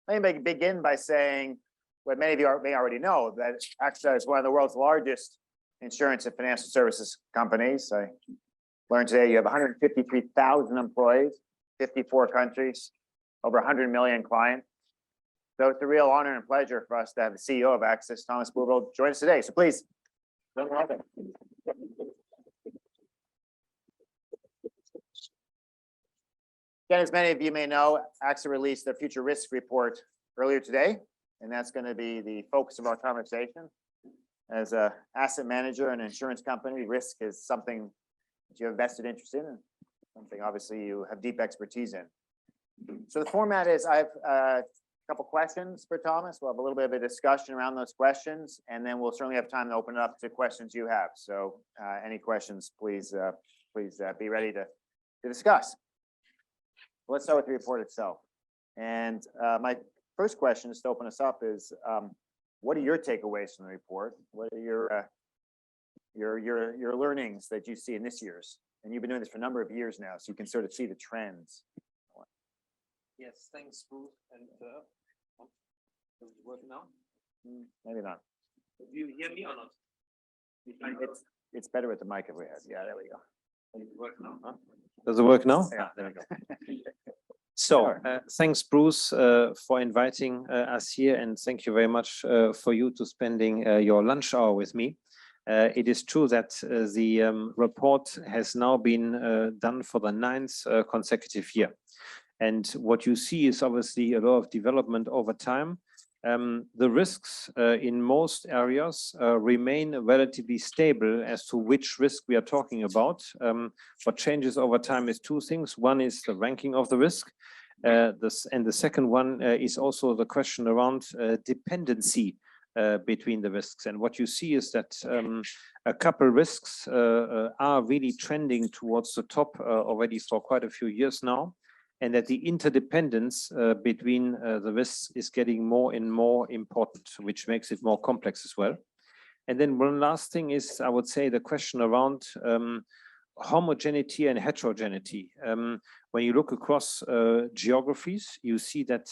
Let me begin by saying what many of you may already know, that AXA is one of the world's largest insurance and financial services companies. I learned today you have 153,000 employees, 54 countries, over 100 million clients. So it's a real honor and pleasure for us to have the CEO of AXA, Thomas Buberl, join us today. So please, don't have it. Again, as many of you may know, AXA released their future risk report earlier today, and that's going to be the focus of our conversation. As an asset manager and insurance company, risk is something that you have vested interest in, and something obviously you have deep expertise in. So the format is I have a couple questions for Thomas. We'll have a little bit of a discussion around those questions, and then we'll certainly have time to open it up to questions you have. So any questions, please be ready to discuss. Let's start with the report itself. And my first question, just to open us up, is what are your takeaways from the report? What are your learnings that you see in this year's? And you've been doing this for a number of years now, so you can sort of see the trends. Yes, thanks, Bruce. And is it working now? Maybe not. Do you hear me or not? It's better with the mic if we have. Yeah, there we go. Does it work now? Huh? Does it work now? Yeah, there we go. So thanks, Bruce, for inviting us here, and thank you very much for you to spending your lunch hour with me. It is true that the report has now been done for the 9th consecutive year. And what you see is obviously a lot of development over time. The risks in most areas remain relatively stable as to which risk we are talking about. What changes over time is two things. One is the ranking of the risk. And the second one is also the question around dependency between the risks. And what you see is that a couple risks are really trending towards the top already for quite a few years now. And that the interdependence between the risks is getting more and more important, which makes it more complex as well. And then one last thing is, I would say, the question around homogeneity and heterogeneity. When you look across geographies, you see that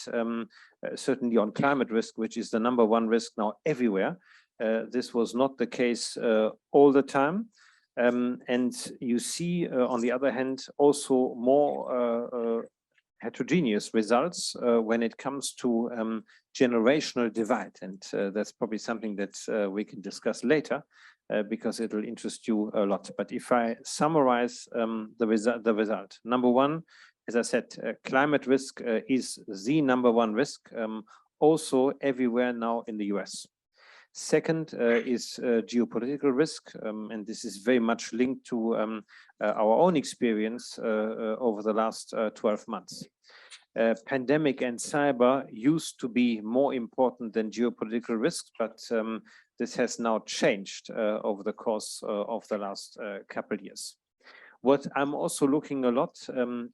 certainly on climate risk, which is the #1 risk now everywhere, this was not the case all the time. And you see, on the other hand, also more heterogeneous results when it comes to generational divide. And that's probably something that we can discuss later because it will interest you a lot. But if I summarize the result, #1, as I said, climate risk is the #1 risk, also everywhere now in the US. Second is geopolitical risk, and this is very much linked to our own experience over the last 12 months. Pandemic and cyber used to be more important than geopolitical risks, but this has now changed over the course of the last couple of years. What I'm also looking a lot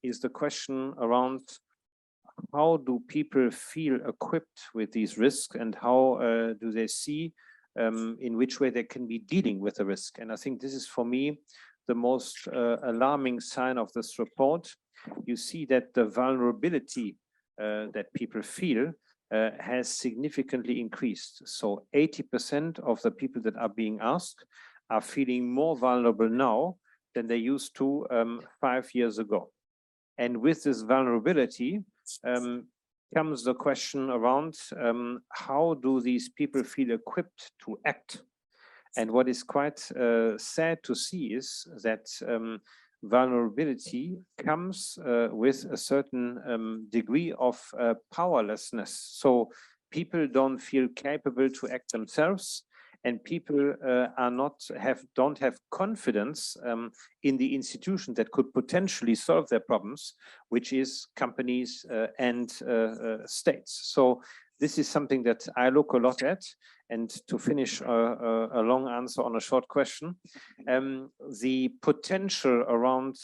is the question around how do people feel equipped with these risks, and how do they see in which way they can be dealing with the risk? And I think this is, for me, the most alarming sign of this report. You see that the vulnerability that people feel has significantly increased. So 80% of the people that are being asked are feeling more vulnerable now than they used to 5 years ago. And with this vulnerability comes the question around how do these people feel equipped to act? And what is quite sad to see is that vulnerability comes with a certain degree of powerlessness. So people don't feel capable to act themselves, and people don't have confidence in the institution that could potentially solve their problems, which is companies and states. So this is something that I look a lot at. And to finish a long answer on a short question, the potential around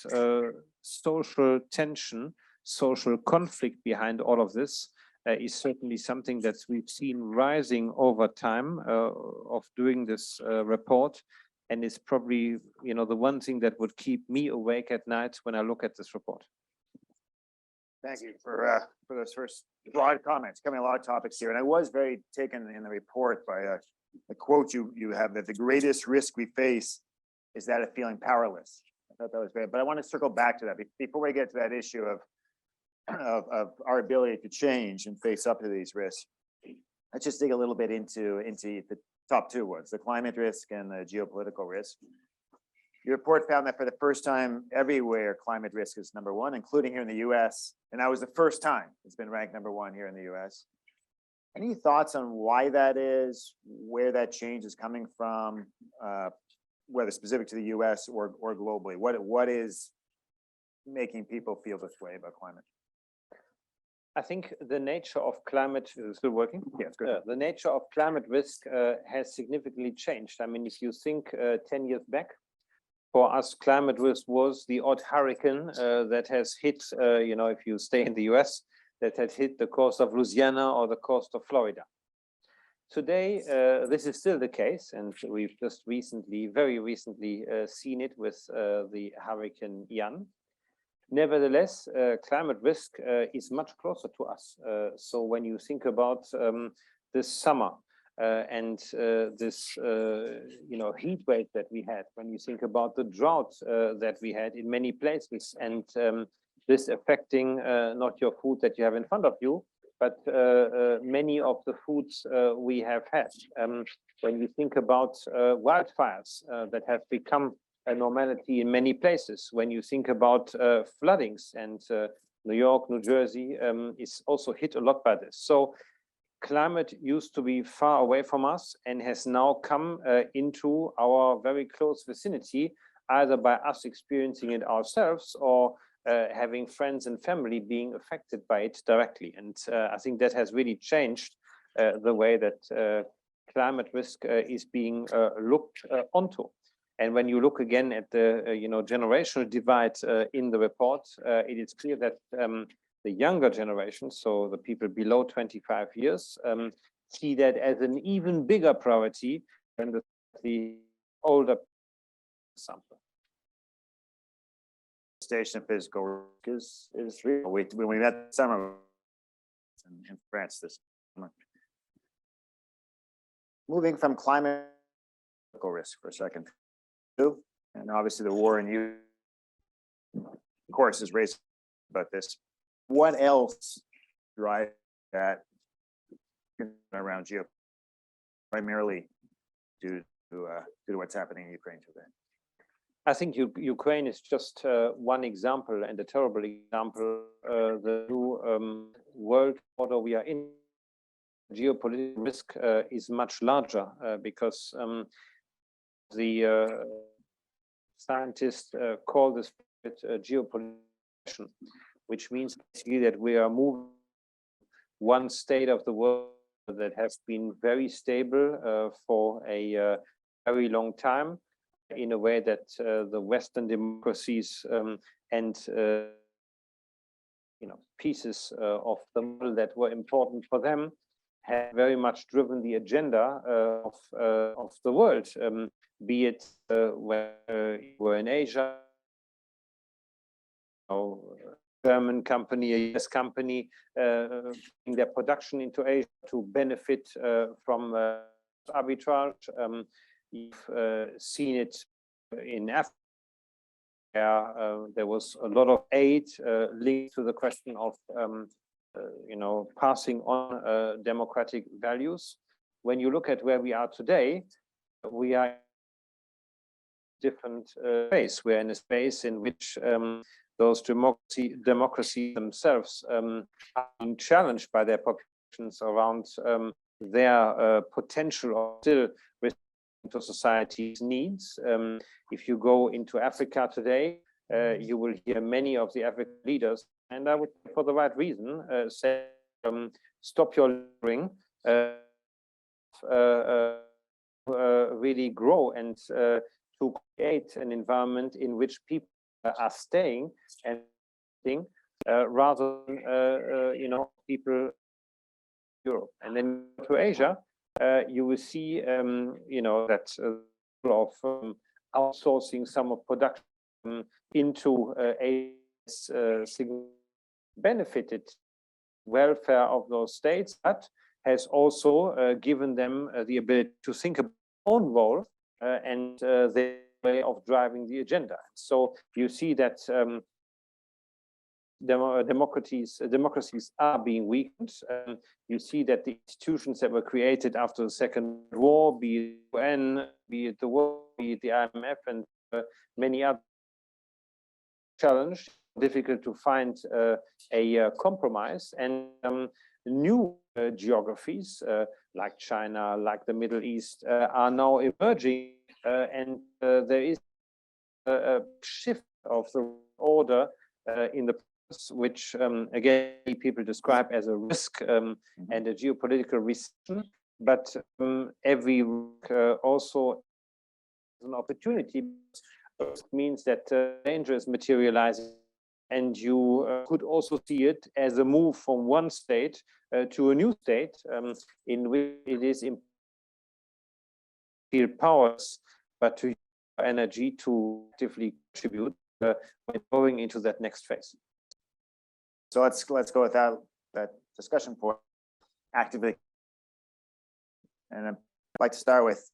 social tension, social conflict behind all of this is certainly something that we've seen rising over time of doing this report, and is probably, the one thing that would keep me awake at night when I look at this report. Thank you for those first broad comments, covering a lot of topics here. And I was very taken in the report by a quote you have, that the greatest risk we face is that of feeling powerless. I thought that was great, but I want to circle back to that before we get to that issue of our ability to change and face up to these risks. Let's just dig a little bit into the top two ones, the climate risk and the geopolitical risk. Your report found that for the first time everywhere, climate risk is number one, including here in the US. And that was the first time it's been ranked number one here in the US. Any thoughts on why that is, where that change is coming from, whether specific to the US or globally? What is making people feel this way about climate? I think the nature of climate is still working. Yeah, it's good. The nature of climate risk has significantly changed. I mean, if you think 10 years back, for us, climate risk was the odd hurricane that has hit, if you stay in the US, that had hit the coast of Louisiana or the coast of Florida. Today, this is still the case, and we've just very recently seen it with the Hurricane Ian. Nevertheless, climate risk is much closer to us. So when you think about this summer and this heat wave that we had, when you think about the drought that we had in many places, and this affecting not your food that you have in front of you, but many of the foods we have had. When you think about wildfires that have become a normality in many places, when you think about floodings, and New York, New Jersey is also hit a lot by this. So climate used to be far away from us and has now come into our very close vicinity, either by us experiencing it ourselves or having friends and family being affected by it directly. And I think that has really changed the way that climate risk is being looked onto. And when you look again at the generational divide in the report, it is clear that the younger generation, so the people below 25 years, see that as an even bigger priority than the older sample. Station of physical risk is real. When we met this summer in France this summer. Moving from climate risk for a second. And obviously the war in Ukraine, of course, is raised about this. What else drives that around geo, primarily due to what's happening in Ukraine today? I think Ukraine is just one example, and a terrible example. The new world order we are in, geopolitical risk is much larger because the scientists call this geopolitical, which means basically that we are moving one state of the world that has been very stable for a very long time, in a way that the Western democracies and pieces of the model that were important for them have very much driven the agenda of the world. Be it when you were in Asia, German company, a US company, bring their production into Asia to benefit from arbitrage. You've seen it in Africa, where there was a lot of aid linked to the question of passing on democratic values. When you look at where we are today, we are in a different space. We're in a space in which those democracies themselves are being challenged by their populations around their potential of still to society's needs. If you go into Africa today, you will hear many of the African leaders, and I would, for the right reason, say, stop your littering, really grow, and to create an environment in which people are staying and rather than people Europe. And then to Asia, you will see that of outsourcing some of production into a benefited welfare of those states, but has also given them the ability to think about their own role and their way of driving the agenda. So you see that democracies are being weakened. You see that the institutions that were created after the Second War, be it the UN, be it the World, be it the IMF, and many other, challenged, difficult to find a compromise, and new geographies like China, like the Middle East, are now emerging, and there is a shift of the order in the which again people describe as a risk and a geopolitical recession, but every also an opportunity. It means that danger is materializing, and you could also see it as a move from one state to a new state in which it is feel powers, but to use energy to actively contribute when going into that next phase. So let's go with that discussion point actively. And I'd like to start with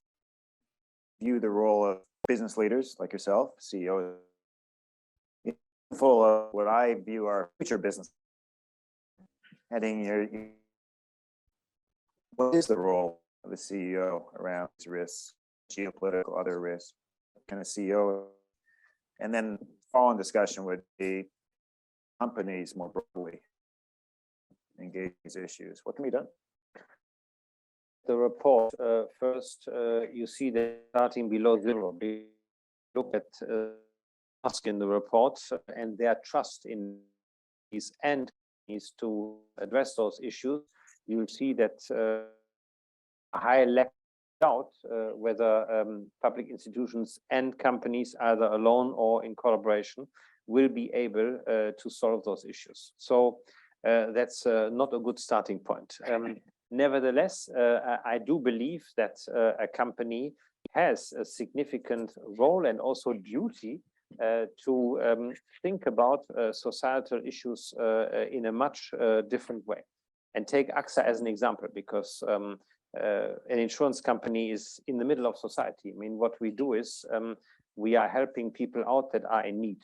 view the role of business leaders like yourself, CEO, full of what I view are future business. What is the role of the CEO around risks, geopolitical, other risks? What kind of CEO? And then following discussion would be companies more broadly engage these issues. What can be done? The report, first, you see that starting below zero, look at ask in the report and their trust in these and is to address those issues. You will see that a high lack of doubt whether public institutions and companies, either alone or in collaboration, will be able to solve those issues. So that's not a good starting point. Nevertheless, I do believe that a company has a significant role and also duty to think about societal issues in a much different way. And take AXA as an example, because an insurance company is in the middle of society. I mean, what we do is we are helping people out that are in need.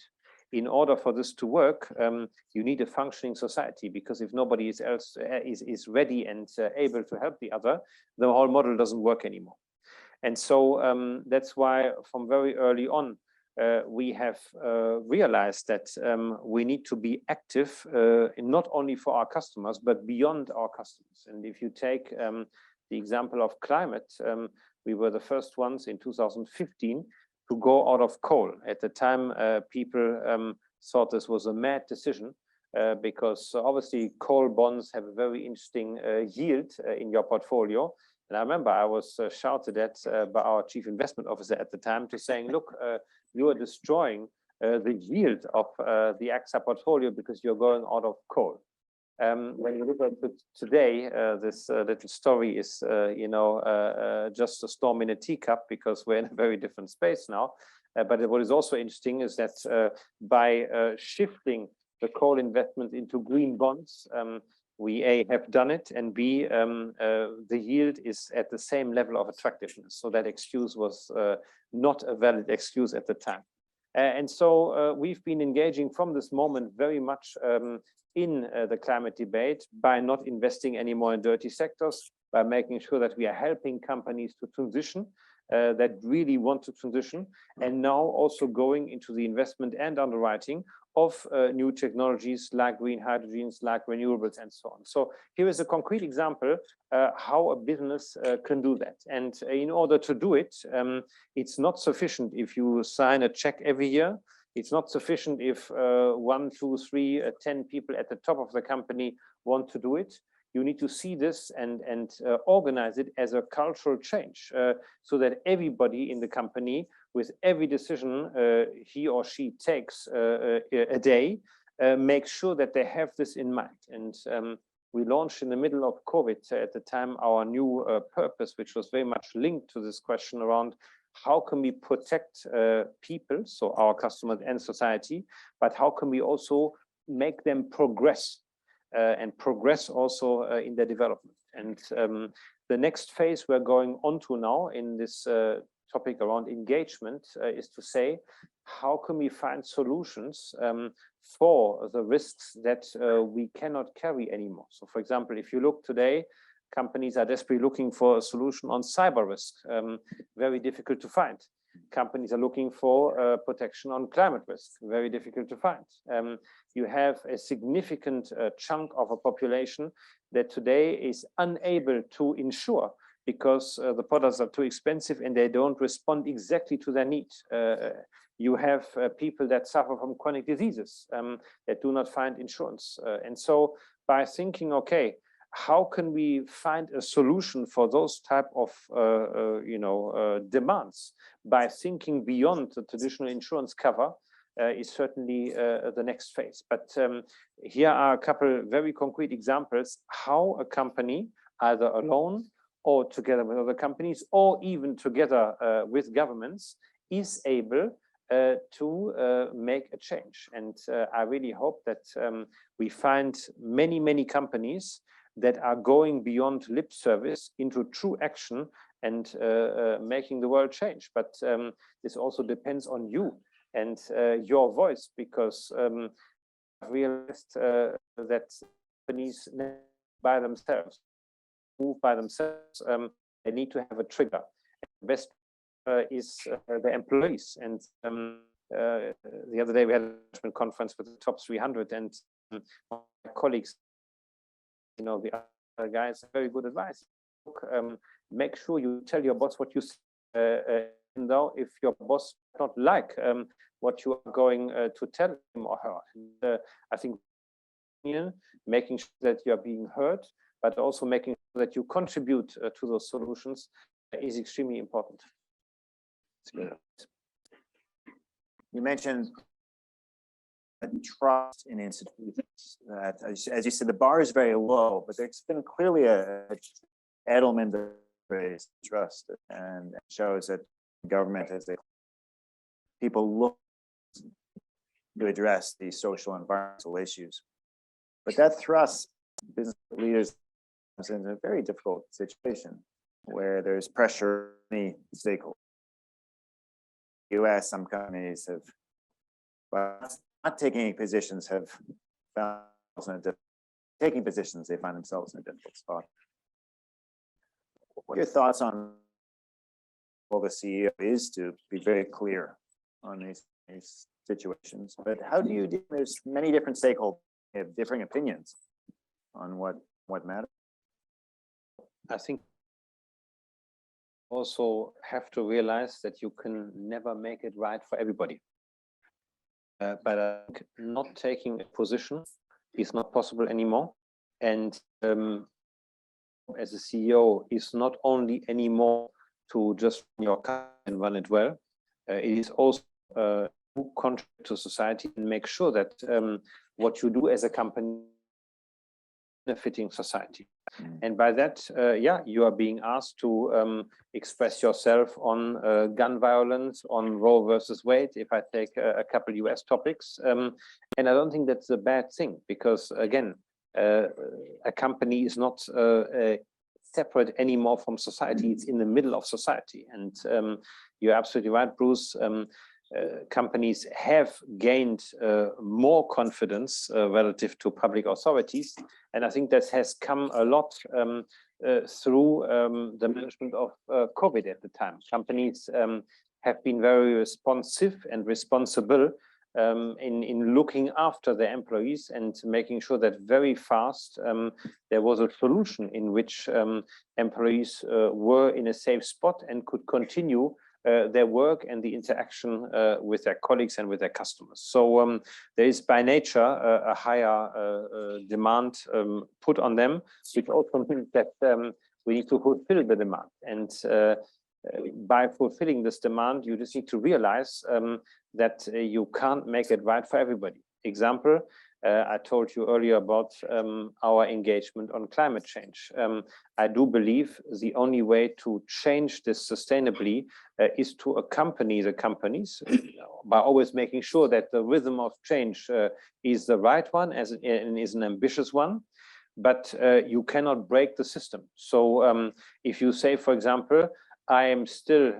In order for this to work, you need a functioning society, because if nobody is ready and able to help the other, the whole model doesn't work anymore. And so that's why from very early on, we have realized that we need to be active, not only for our customers, but beyond our customers. And if you take the example of climate, we were the first ones in 2015 to go out of coal. At the time, people thought this was a mad decision because obviously coal bonds have a very interesting yield in your portfolio. And I remember I was shouted at by our chief investment officer at the time to saying, look, you are destroying the yield of the AXA portfolio because you're going out of coal. When you look at it today, this little story is, just a storm in a teacup, because we're in a very different space now. But what is also interesting is that by shifting the coal investment into green bonds, we A, have done it, and B, the yield is at the same level of attractiveness. So that excuse was not a valid excuse at the time. And so we've been engaging from this moment very much in the climate debate by not investing anymore in dirty sectors, by making sure that we are helping companies to transition, that really want to transition, and now also going into the investment and underwriting of new technologies like green hydrogens, like renewables, and so on. So here is a concrete example how a business can do that. And in order to do it, it's not sufficient if you sign a check every year. It's not sufficient if 1, 2, 3, 10 people at the top of the company want to do it. You need to see this and organize it as a cultural change so that everybody in the company, with every decision he or she takes a day, makes sure that they have this in mind. And we launched in the middle of COVID at the time our new purpose, which was very much linked to this question around how can we protect people, so our customers and society, but how can we also make them progress and progress also in their development. And the next phase we're going on to now in this topic around engagement is to say, how can we find solutions for the risks that we cannot carry anymore? So for example, if you look today, companies are desperately looking for a solution on cyber risk, very difficult to find. Companies are looking for protection on climate risk, very difficult to find. You have a significant chunk of a population that today is unable to insure because the products are too expensive and they don't respond exactly to their need. You have people that suffer from chronic diseases that do not find insurance. And so by thinking, okay, how can we find a solution for those type of demands by thinking beyond the traditional insurance cover is certainly the next phase. But here are a couple very concrete examples how a company, either alone or together with other companies, or even together with governments, is able to make a change. And I really hope that we find many companies that are going beyond lip service into true action and making the world change. But this also depends on you and your voice, because I've realized that companies by themselves, move by themselves, they need to have a trigger. The best is the employees. And the other day we had a management conference with the top 300, and my colleagues, the other guys, very good advice. Look, make sure you tell your boss what you say, though if your boss does not like what you are going to tell him or her. And, I think making sure that you are being heard, but also making sure that you contribute to those solutions is extremely important. You mentioned trust in institutions. That, as you said, the bar is very low, but there's been clearly a element of trust, and it shows that government has people look to address these social and environmental issues. But that thrust business leaders in a very difficult situation where there's pressure on the stakeholders. US, some companies have, but not taking any positions, have found themselves in taking positions, they find themselves in a difficult spot. What are your thoughts on well, the CEO is to be very clear on these situations, but how do you deal? There's many different stakeholders have differing opinions on what matters. I think also have to realize that you can never make it right for everybody. But I think not taking a position is not possible anymore. And as a CEO is not only anymore to just run your company and run it well, it is also to contribute to society and make sure that what you do as a company benefiting society. And by that, you are being asked to express yourself on gun violence, on Roe versus Wade, if I take a couple US topics. And I don't think that's a bad thing, because again, a company is not separate anymore from society. It's in the middle of society. And you're absolutely right, Bruce. Companies have gained more confidence relative to public authorities. And I think that has come a lot through the management of COVID at the time. Companies have been very responsive and responsible in looking after their employees and making sure that very fast there was a solution in which employees were in a safe spot and could continue their work and the interaction with their colleagues and with their customers. So there is by nature a higher demand put on them, which also means that we need to fulfill the demand. And by fulfilling this demand, you just need to realize that you can't make it right for everybody. Example, I told you earlier about our engagement on climate change. I do believe the only way to change this sustainably is to accompany the companies by always making sure that the rhythm of change is the right one and is an ambitious one, but you cannot break the system. So if you say, for example, I am still,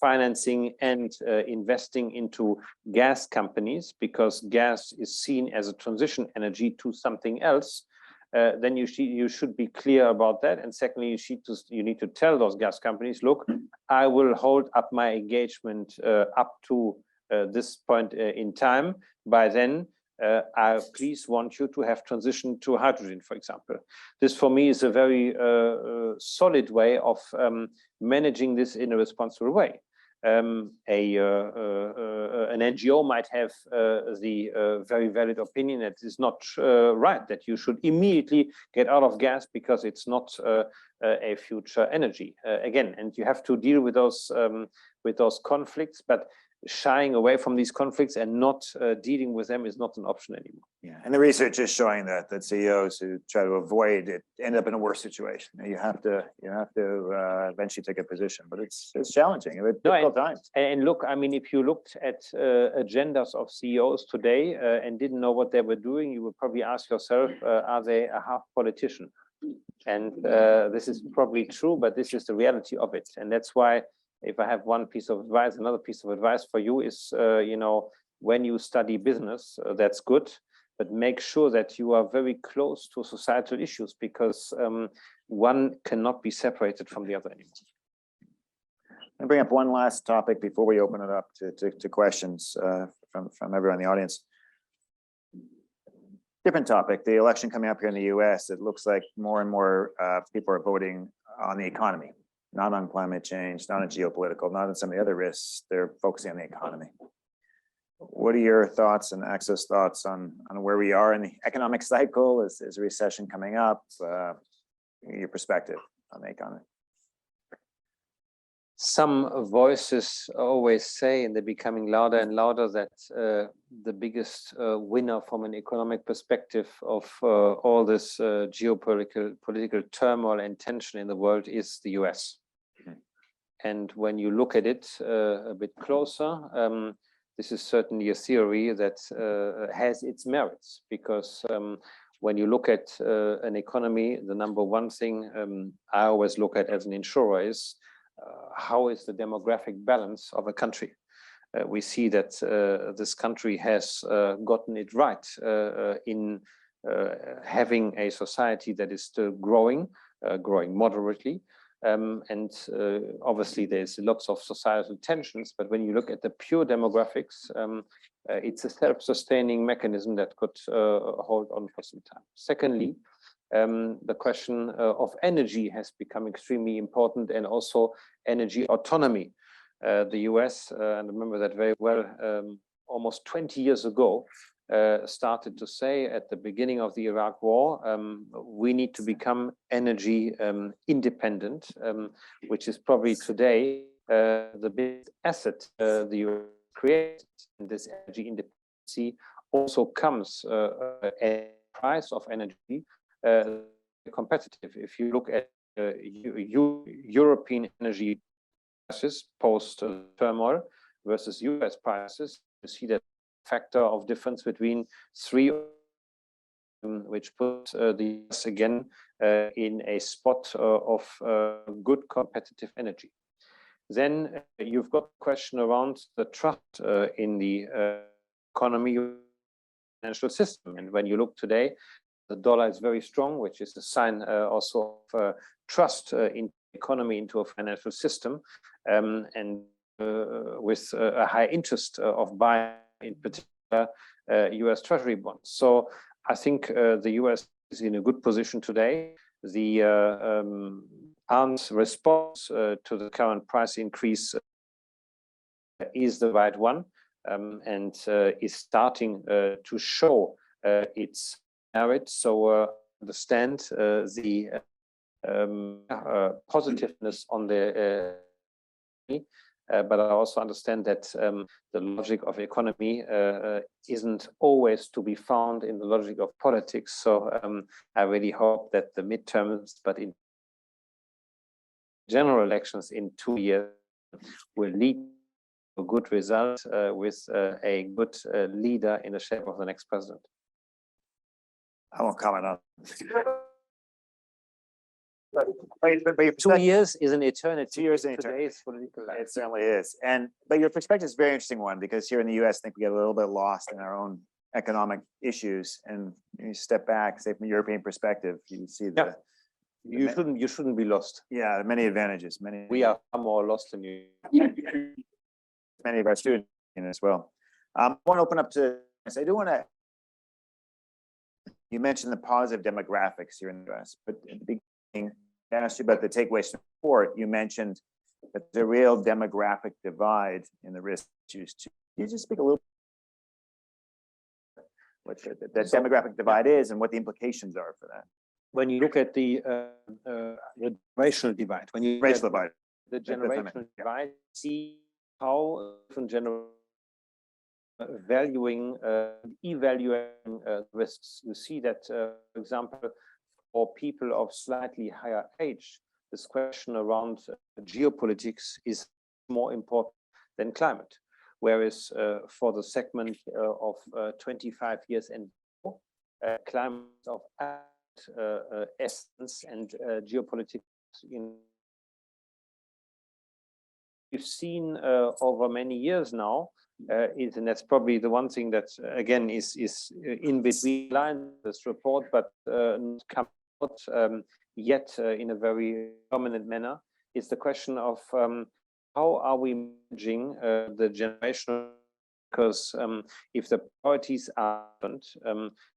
financing and investing into gas companies because gas is seen as a transition energy to something else, then you should be clear about that. And secondly, you need to tell those gas companies, look, I will hold up my engagement up to this point in time. By then, I please want you to have transitioned to hydrogen, for example. This for me is a very solid way of managing this in a responsible way. An NGO might have the very valid opinion that it's not right, that you should immediately get out of gas because it's not a future energy. Again, and you have to deal with those conflicts, but shying away from these conflicts and not dealing with them is not an option anymore. Yeah, and the research is showing that CEOs who try to avoid it end up in a worse situation. You have to eventually take a position, but it's challenging. It's difficult times. And look, I mean, if you looked at agendas of CEOs today and didn't know what they were doing, you would probably ask yourself, are they a half politician? And this is probably true, but this is the reality of it. And that's why, if I have one piece of advice, another piece of advice for you is, when you study business, that's good, but make sure that you are very close to societal issues, because one cannot be separated from the other anymore. I'll bring up one last topic before we open it up to questions from everyone in the audience. Different topic, the election coming up here in the US, it looks like more and more people are voting on the economy. Not on climate change, not on geopolitical, not on some of the other risks. They're focusing on the economy. What are your thoughts and Access thoughts on where we are in the economic cycle? Is a recession coming up? Your perspective on the economy. Some voices always say, and they're becoming louder and louder, that the biggest winner from an economic perspective of all this political turmoil and tension in the world is the US. And when you look at it a bit closer, this is certainly a theory that has its merits, because when you look at an economy, the number one thing I always look at as an insurer is how is the demographic balance of a country. We see that this country has gotten it right in having a society that is still growing moderately. And obviously there's lots of societal tensions, but when you look at the pure demographics, it's a self-sustaining mechanism that could hold on for some time. Secondly, the question of energy has become extremely important, and also energy autonomy. The US, and I remember that very well, almost 20 years ago, started to say at the beginning of the Iraq War, we need to become energy independent, which is probably today the biggest asset the US created. And this energy independency also comes at the price of energy competitive. If you look at European energy prices post turmoil versus US prices, you see that factor of difference between 3, which puts the US again in a spot of good competitive energy. Then you've got a question around the trust in the economy, financial system. And when you look today, the dollar is very strong, which is a sign also of trust in the economy, into a financial system, and with a high interest of buying, in particular, US Treasury bonds. So I think the US is in a good position today. The armed response to the current price increase is the right one, and is starting to show its merit. So understand the positiveness on the but I also understand that the logic of economy isn't always to be found in the logic of politics. So I really hope that the midterms, but in general elections in 2 years, will lead a good result with a good leader in the shape of the next president. I won't comment on. But your 2 years is an eternity. 2 years in Today's political life. It certainly is. But your perspective is a very interesting one, because here in the US, I think we get a little bit lost in our own economic issues. And you step back, say from a European perspective, you see the, You shouldn't be lost. yeah, many advantages, many. We are far more lost than you. Many of our students as well. I want to open up to, I do want to, you mentioned the positive demographics here in the US, but at the beginning, I asked you about the takeaways from the report. You mentioned that there's a real demographic divide in the risk issues. Can you just speak a little what the demographic divide is and what the implications are for that? When you look at the racial divide, when you Racial divide. the generational divide, see how different generations valuing, evaluating risks. You see that, for example, for people of slightly higher age, this question around geopolitics is more important than climate. Whereas for the segment of 25 years and more, climate of essence and geopolitics we've seen over many years now, and that's probably the one thing that again is in between lines this report, but not come out yet in a very dominant manner, is the question of how are we managing the generational? Because if the priorities are different,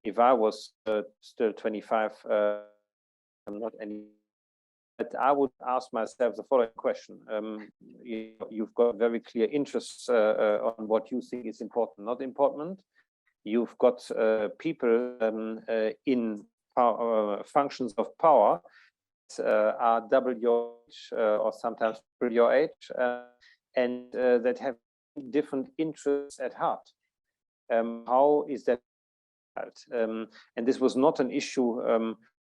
if I was still 25, I'm not any. But I would ask myself the following question. You've got very clear interests on what you think is important, not important. You've got people in functions of power are double your age or sometimes triple your age, and that have different interests at heart. How is that? And this was not an issue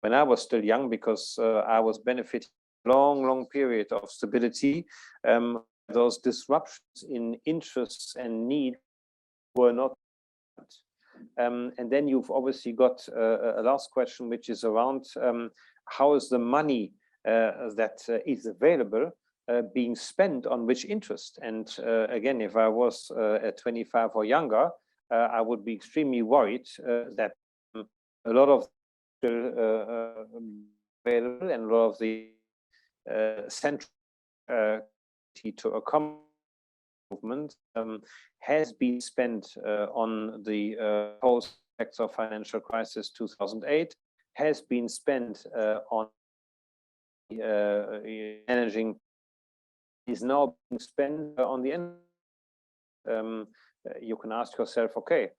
when I was still young, because I was benefiting long period of stability. Those disruptions in interests and need were not. And then you've obviously got a last question, which is around how is the money that is available being spent on which interest? And again, if I was at 25 or younger, I would be extremely worried that a lot of available and a lot of the central to accommodate movement has been spent on the post effects of financial crisis 2008, has been spent on managing, is now being spent on the end. You can ask yourself, okay,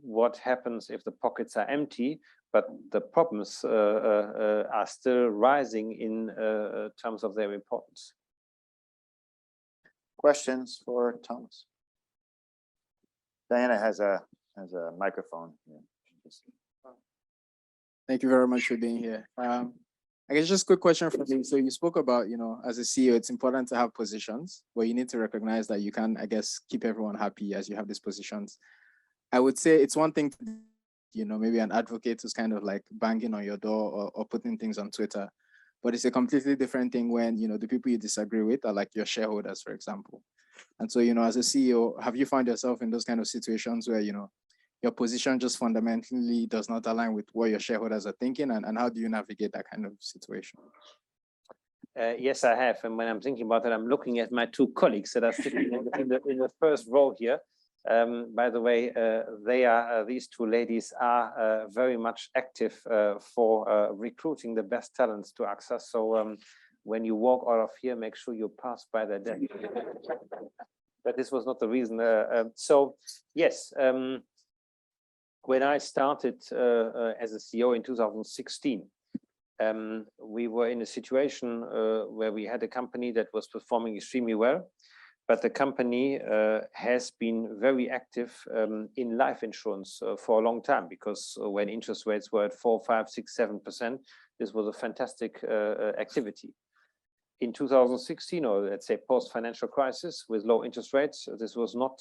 what happens if the pockets are empty, but the problems are still rising in terms of their importance? Questions for Thomas? Diana has a microphone. Thank you very much for being here. I guess just a quick question for me. So you spoke about, as a CEO, it's important to have positions, but you need to recognize that you can, I guess, keep everyone happy as you have these positions. I would say it's one thing to, maybe an advocate who's kind of like banging on your door or putting things on Twitter, but it's a completely different thing when, the people you disagree with are like your shareholders, for example. And so, as a CEO, have you found yourself in those kind of situations where, your position just fundamentally does not align with what your shareholders are thinking, and how do you navigate that kind of situation? Yes, I have. And when I'm thinking about it, I'm looking at my two colleagues that are sitting in the first row here. By the way, these two ladies are very much active for recruiting the best talents to AXA. So when you walk out of here, make sure you pass by their desk. But this was not the reason. So yes, when I started as a CEO in 2016, we were in a situation where we had a company that was performing extremely well, but the company has been very active in life insurance for a long time, because when interest rates were at 4, 5, 6, 7%, this was a fantastic activity. in 2016, or let's say post-financial crisis with low interest rates, this was not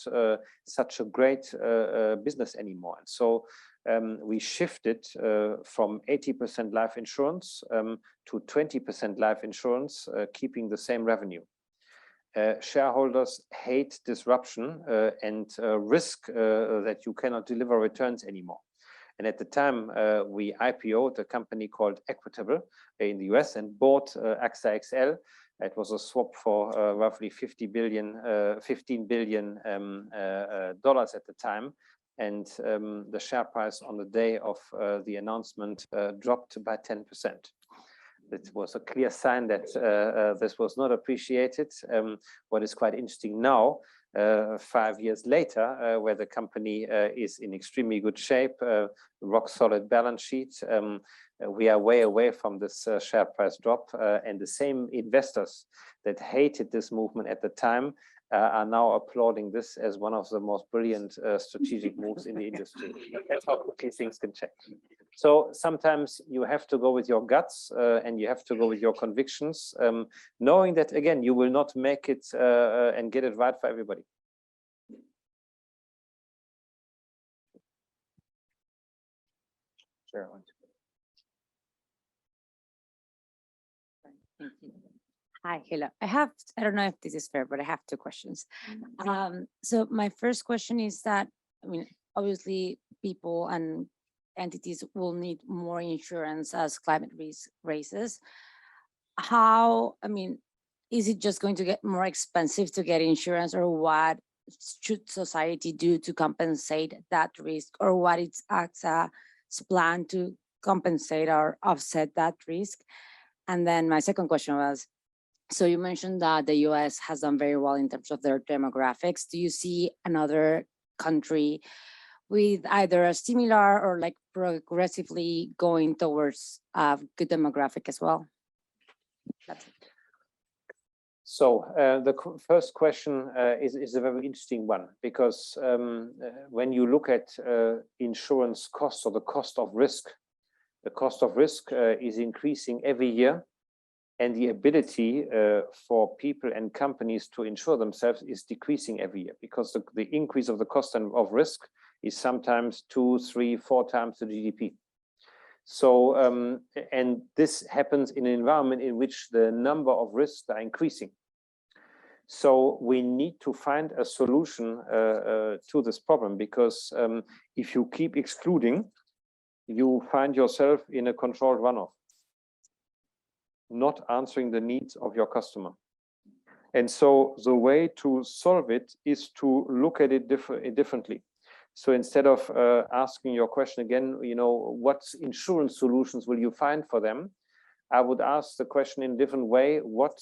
such a great business anymore. And so we shifted from 80% life insurance to 20% life insurance, keeping the same revenue. Shareholders hate disruption and risk that you cannot deliver returns anymore. And at the time, we IPO'd a company called Equitable in the US and bought AXA XL. It was a swap for roughly 15 billion dollars at the time. And the share price on the day of the announcement dropped by 10%. It was a clear sign that this was not appreciated. What is quite interesting now, 5 years later, where the company is in extremely good shape, rock solid balance sheet, we are way away from this share price drop, and the same investors that hated this movement at the time are now applauding this as one of the most brilliant strategic moves in the industry. That's how quickly things can change. So sometimes you have to go with your guts and you have to go with your convictions, knowing that, again, you will not make it and get it right for everybody. Sure. Thank you. Hi, hello. I don't know if this is fair, but I have two questions. So my first question is that, I mean, obviously people and entities will need more insurance as climate risk raises. How, I mean, is it just going to get more expensive to get insurance, or what should society do to compensate that risk, or what is AXA's plan to compensate or offset that risk? And then my second question was, so you mentioned that the US has done very well in terms of their demographics. Do you see another country with either a similar or like progressively going towards a good demographic as well? That's it. So the first question is a very interesting one, because when you look at insurance costs or the cost of risk is increasing every year, and the ability for people and companies to insure themselves is decreasing every year, because the increase of the cost of risk is sometimes 2, 3, 4 times the GDP. So, and this happens in an environment in which the number of risks are increasing. So we need to find a solution to this problem, because if you keep excluding, you find yourself in a controlled runoff, not answering the needs of your customer. And so the way to solve it is to look at it differently. So instead of asking your question again, you know, what insurance solutions will you find for them? I would ask the question in a different way. What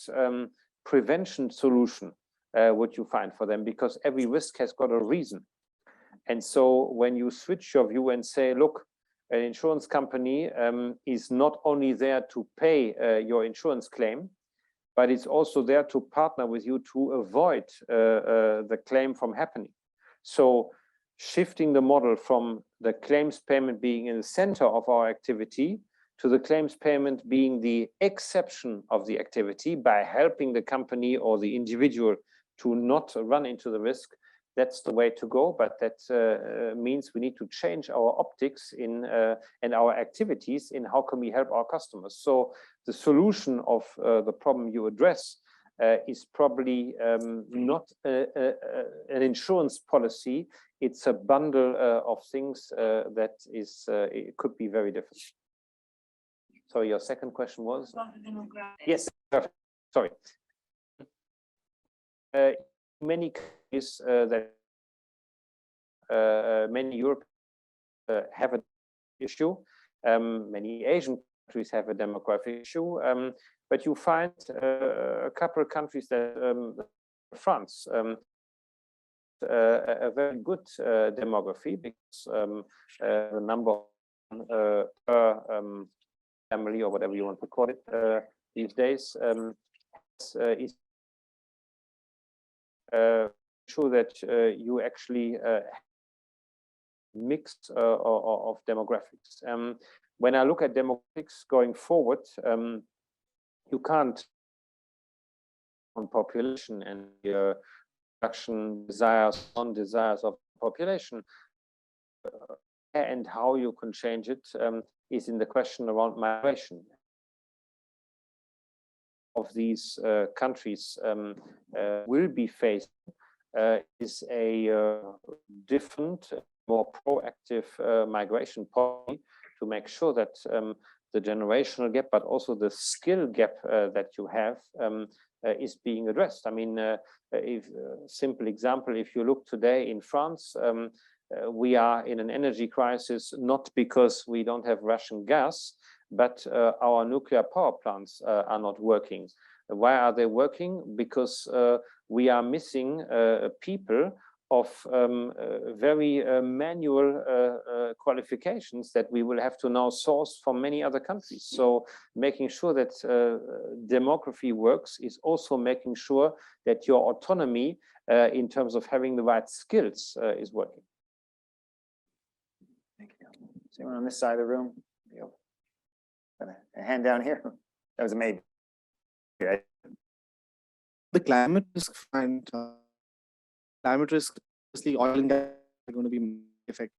prevention solution would you find for them? Because every risk has got a reason. And so when you switch your view and say, look, an insurance company is not only there to pay your insurance claim, but it's also there to partner with you to avoid the claim from happening. So shifting the model from the claims payment being in the center of our activity to the claims payment being the exception of the activity, by helping the company or the individual to not run into the risk, that's the way to go. But that means we need to change our optics in and our activities in how can we help our customers. So the solution of the problem you address is probably not an insurance policy. It's a bundle of things that is it could be very different. So your second question was? Yes, perfect. Sorry. Many countries that many European have an issue. Many Asian countries have a demographic issue. But you find a couple of countries that France, a very good demography, because the number of family, or whatever you want to call it these days, is sure that you actually mix of demographics. When I look at demographics going forward, you can't on population and the production desires, non-desires of the population, and how you can change it is in the question around migration of these countries will be faced is a different, more proactive migration policy to make sure that the generational gap, but also the skill gap that you have is being addressed. I mean, if simple example, if you look today in France, we are in an energy crisis, not because we don't have Russian gas, but our nuclear power plants are not working. Why are they working? Because we are missing people of very manual qualifications that we will have to now source from many other countries. So making sure that demography works is also making sure that your autonomy in terms of having the right skills is working. Thank you. Is anyone on this side of the room? Got a hand down here. That was a maybe. Right. The climate risk fund, climate risk, obviously oil and gas are going to be affected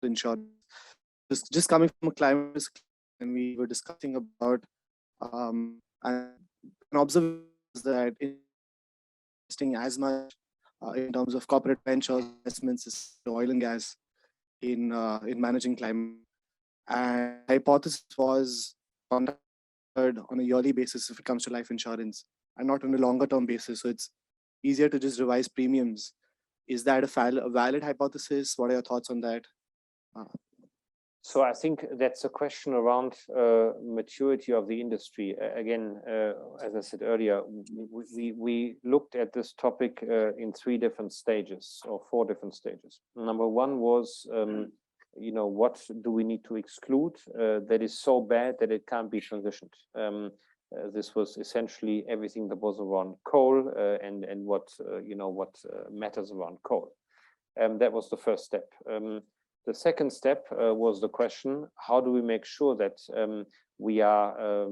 insurance. Just coming from a climate risk, and we were discussing about an observation that investing as much in terms of corporate ventures investments is oil and gas in managing climate. And hypothesis was conducted on a yearly basis if it comes to life insurance, and not on a longer term basis. So it's easier to just revise premiums. Is that a valid hypothesis? What are your thoughts on that? So I think that's a question around maturity of the industry. Again, as I said earlier, we looked at this topic in 3 different stages or 4 different stages. Number 1 was, you know, what do we need to exclude that is so bad that it can't be transitioned? This was essentially everything that was around coal and what you know, what matters around coal. That was the first step. The second step was the question: how do we make sure that we are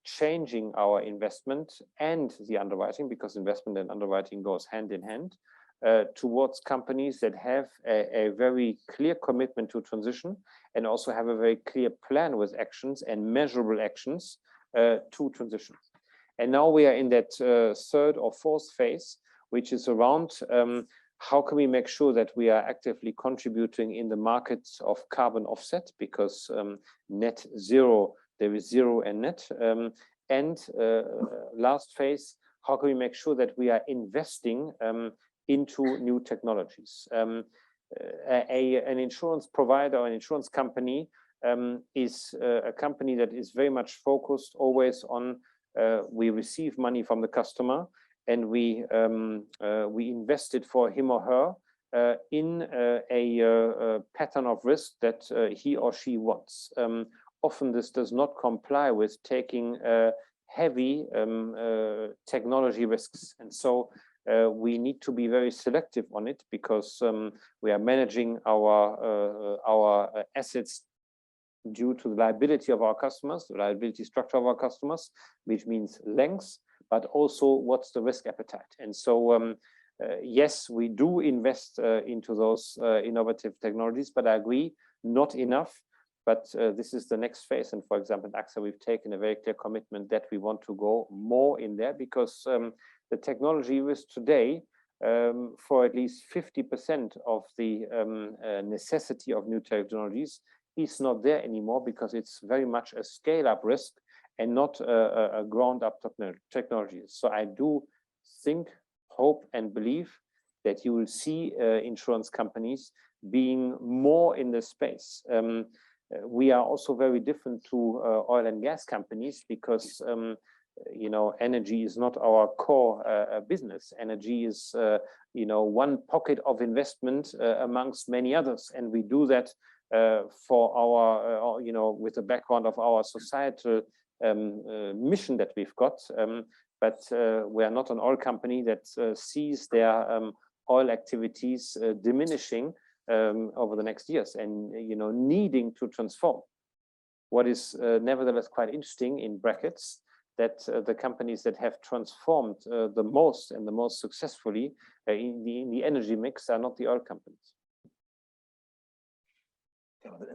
changing our investment and the underwriting, because investment and underwriting goes hand in hand, towards companies that have a very clear commitment to transition and also have a very clear plan with actions and measurable actions to transition. And now we are in that 3rd or 4th phase, which is around how can we make sure that we are actively contributing in the markets of carbon offset, because net zero, there is zero and net. And last phase, how can we make sure that we are investing into new technologies? An insurance provider or an insurance company is a company that is very much focused always on we receive money from the customer and we invest it for him or her in a pattern of risk that he or she wants. Often this does not comply with taking heavy technology risks, and so we need to be very selective on it, because we are managing our assets due to the liability of our customers, the liability structure of our customers, which means length, but also what's the risk appetite. And so yes, we do invest into those innovative technologies, but I agree, not enough. But this is the next phase. And for example, in AXA, we've taken a very clear commitment that we want to go more in there, because the technology risk today, for at least 50% of the necessity of new technologies, is not there anymore, because it's very much a scale-up risk and not a ground-up technology. So I do think, hope, and believe that you will see insurance companies being more in this space. We are also very different to oil and gas companies, because you know, energy is not our core business. Energy is you know, one pocket of investment amongst many others, and we do that for our you know, with the background of our societal mission that we've got. But we are not an oil company that sees their oil activities diminishing over the next years, and you know, needing to transform. What is nevertheless quite interesting in brackets, that the companies that have transformed the most and the most successfully in the energy mix are not the oil companies.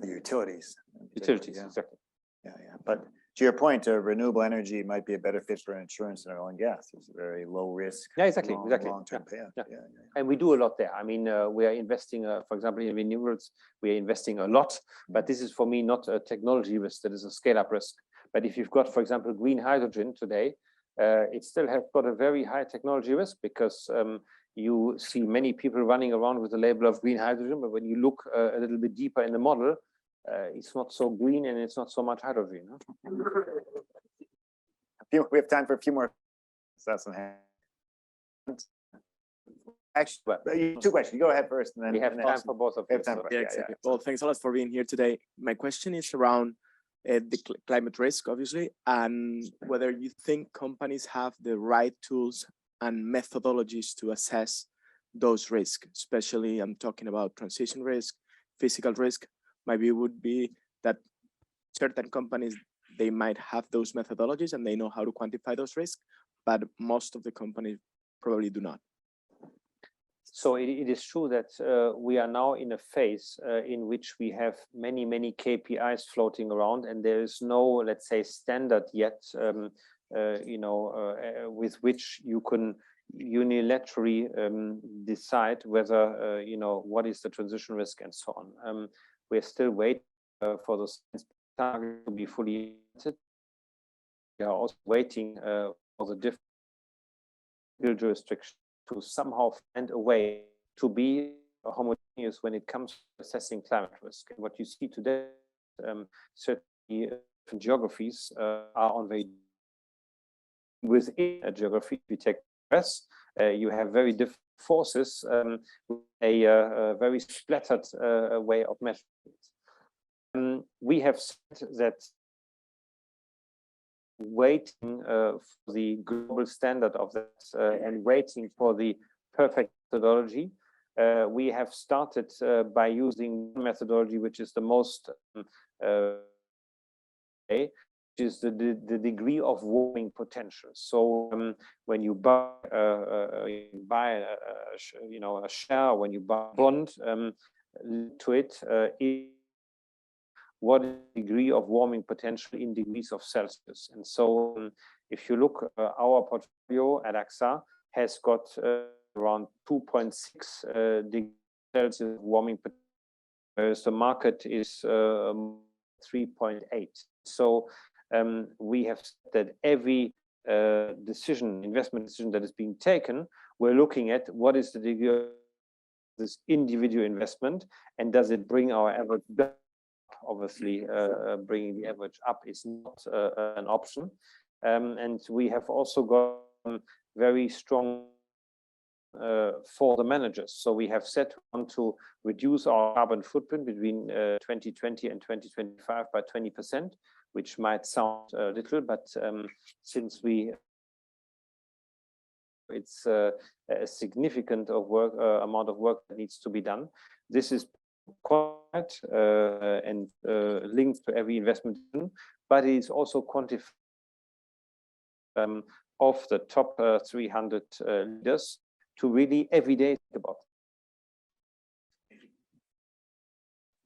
The utilities. Utilities, Yeah. exactly. Yeah, yeah. But to your point, renewable energy might be a better fit for insurance than oil and gas. It's a very low risk. Yeah, exactly, long- exactly. Long-term payout. yeah. Yeah, yeah. And we do a lot there. I mean, we are investing, for example, in renewables, we are investing a lot, but this is for me not a technology risk, that is a scale-up risk. But if you've got, for example, green hydrogen today, it still has got a very high technology risk because you see many people running around with the label of green hydrogen, but when you look a little bit deeper in the model, it's not so green and it's not so much hydrogen. Huh? We have time for a few more. That's some hands. Actually, two questions. Go ahead first, and then We have and then- time for both of We have you. time so- for- Yeah, yeah, exactly. yeah. Well, thanks a lot for being here today. My question is around the climate risk, obviously, and whether you think companies have the right tools and methodologies to assess those risks, especially I'm talking about transition risk, physical risk. Maybe it would be that certain companies, they might have those methodologies and they know how to quantify those risks, but most of the companies probably do not. So it is true that we are now in a phase in which we have many KPIs floating around, and there is no, let's say, standard yet, with which you can unilaterally decide whether, what is the transition risk and so on. We're still waiting for the target to be fully implemented. We are also waiting for the different jurisdictions to somehow find a way to be homogeneous when it comes to assessing climate risk. And what you see today, certainly different geographies are on very within a geography. If you take US, you have very different forces, with a very splattered way of measuring. We have said that waiting for the global standard of that and waiting for the perfect methodology. We have started by using methodology, which is the most, which is the degree of warming potential. So when you buy, a share, when you buy a bond, to it, what is the degree of warming potential in degrees of Celsius. And so if you look, our portfolio at AXA has got around 2.6 degrees Celsius warming potential, whereas the market is 3.8. So we have said that every investment decision that is being taken, we're looking at what is the degree of this individual investment, and does it bring our average down? Obviously, bringing the average up is not an option. And we have also got very strong for the managers. So we have set on to reduce our carbon footprint between 2020 and 2025 by 20%, which might sound little, but since it's a significant amount of work that needs to be done. This is quite and linked to every investment, but it is also quantified of the top 300 leaders to really every day think about.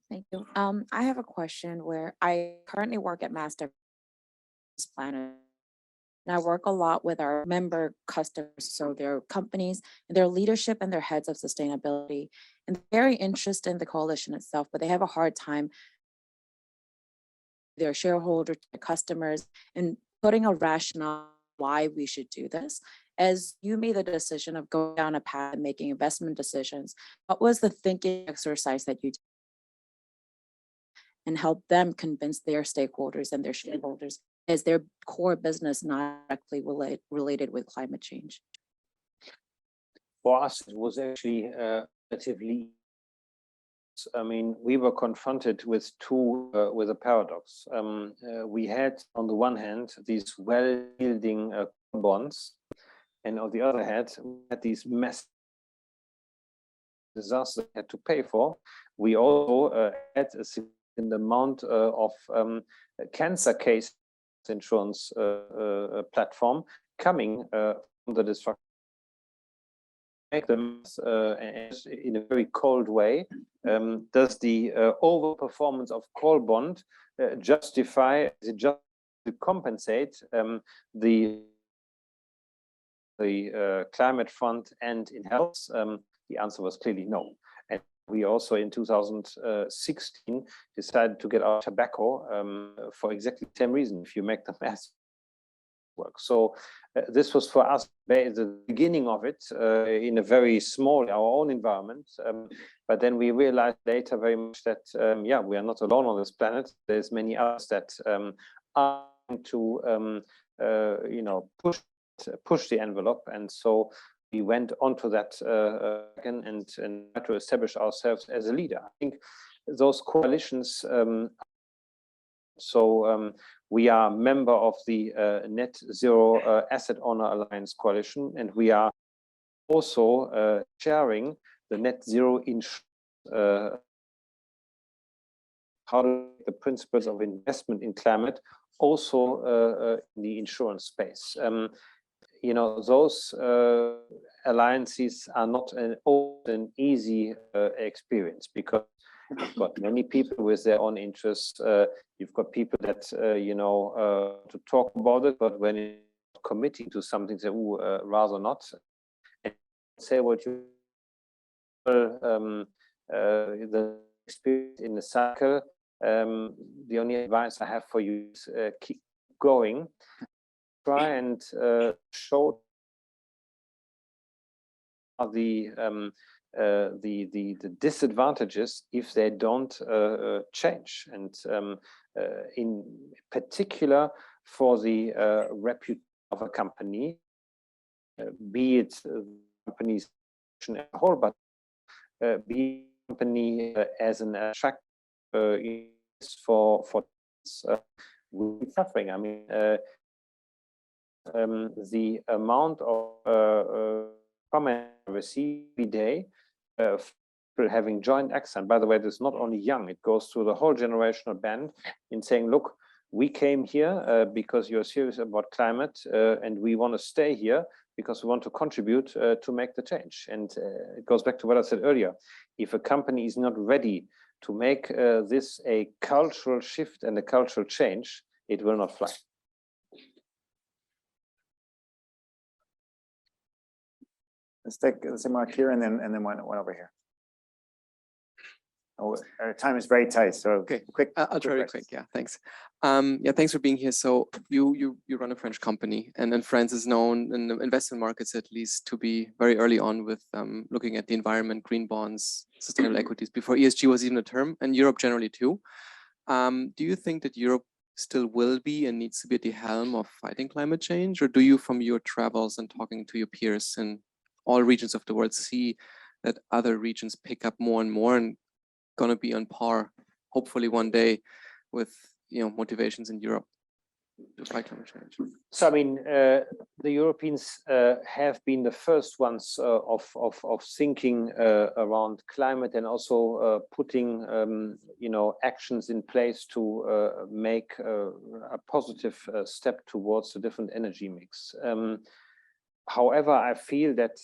Thank you. I have a question where I currently work at Master Planet. And I work a lot with our member customers, so their companies, their leadership and their heads of sustainability. And they're very interested in the coalition itself, but they have a hard time their shareholders, their customers, and putting a rationale why we should do this. As you made the decision of going down a path and making investment decisions, what was the thinking exercise that you did and help them convince their stakeholders and their shareholders? Is their core business not directly related with climate change? For us, it was actually relatively. I mean, we were confronted with with a paradox. We had, on the one hand, these well-yielding bonds, and on the other hand, we had these massive disasters we had to pay for. We also had a significant amount of cancer cases insurance platform coming from the destruction. Make them in a very cold way. Does the overperformance of call bond justify? Is it just to compensate the climate fund and in health? The answer was clearly no. And we also in 2016 decided to get out tobacco for exactly the same reason. If you make the math work. So this was for us the beginning of it in a very small, our own environment. But then we realized later very much that, yeah, we are not alone on this planet. There's many others that are to, you know, push the envelope. And so we went onto that again and tried to establish ourselves as a leader. I think those coalitions, we are a member of the Net Zero Asset Owner Alliance Coalition, and we are also sharing the Net Zero Insurance, how the principles of investment in climate also in the insurance space. You know, those alliances are not an easy experience, because you've got many people with their own interests. You've got people that, you know, to talk about it, but when it's committing to something, say, rather not. And say what you, the experience in the cycle, the only advice I have for you is keep going. Try and show the disadvantages if they don't change, and in particular for the reputation of a company, be it companies as a whole, but be company as an attract for suffering. I mean, the amount of comment I receive every day, people having joined Exxon. By the way, this is not only young; it goes through the whole generational band in saying, "Look, we came here because you're serious about climate, and we want to stay here because we want to contribute to make the change." And it goes back to what I said earlier: if a company is not ready to make this a cultural shift and a cultural change, it will not fly. Let's take Mark here and then one over here. Oh, our time is very tight, so okay, quick. I'll try to be quick. Yeah, thanks. Yeah, thanks for being here. So you run a French company, and then France is known in the investment markets at least to be very early on with looking at the environment, green bonds, sustainable equities before ESG was even a term, and Europe generally too. Do you think that Europe still will be and needs to be at the helm of fighting climate change, or do you, from your travels and talking to your peers in all regions of the world, see that other regions pick up more and more and going to be on par, hopefully one day, with, you know, motivations in Europe to fight climate change? So I mean, the Europeans have been the first ones of thinking around climate, and also putting you know, actions in place to make a positive step towards a different energy mix. However, I feel that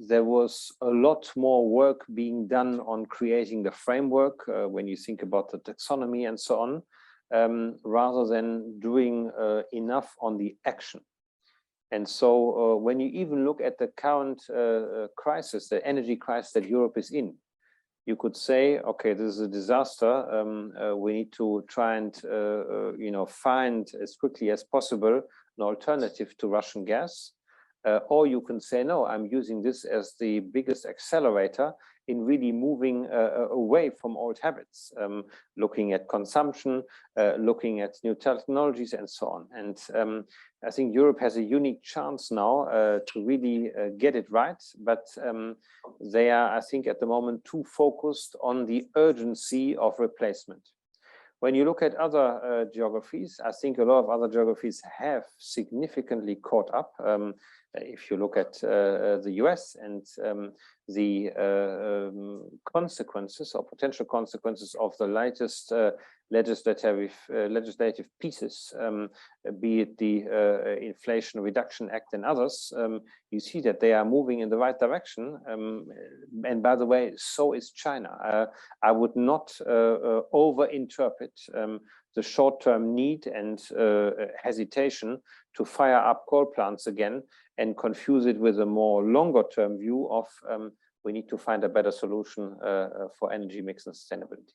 there was a lot more work being done on creating the framework when you think about the taxonomy and so on, rather than doing enough on the action. And so when you even look at the current crisis, the energy crisis that Europe is in, you could say, okay, this is a disaster. We need to try and you know, find as quickly as possible an alternative to Russian gas. Or you can say, no, I'm using this as the biggest accelerator in really moving away from old habits, looking at consumption, looking at new technologies and so on. And I think Europe has a unique chance now to really get it right, but they are, I think, at the moment too focused on the urgency of replacement. When you look at other geographies, I think a lot of other geographies have significantly caught up. if you look at the US and the consequences or potential consequences of the latest legislative pieces, be it the Inflation Reduction Act and others, you see that they are moving in the right direction. And by the way, so is China. I would not overinterpret the short-term need and hesitation to fire up coal plants again and confuse it with a more longer-term view of we need to find a better solution for energy mix and sustainability.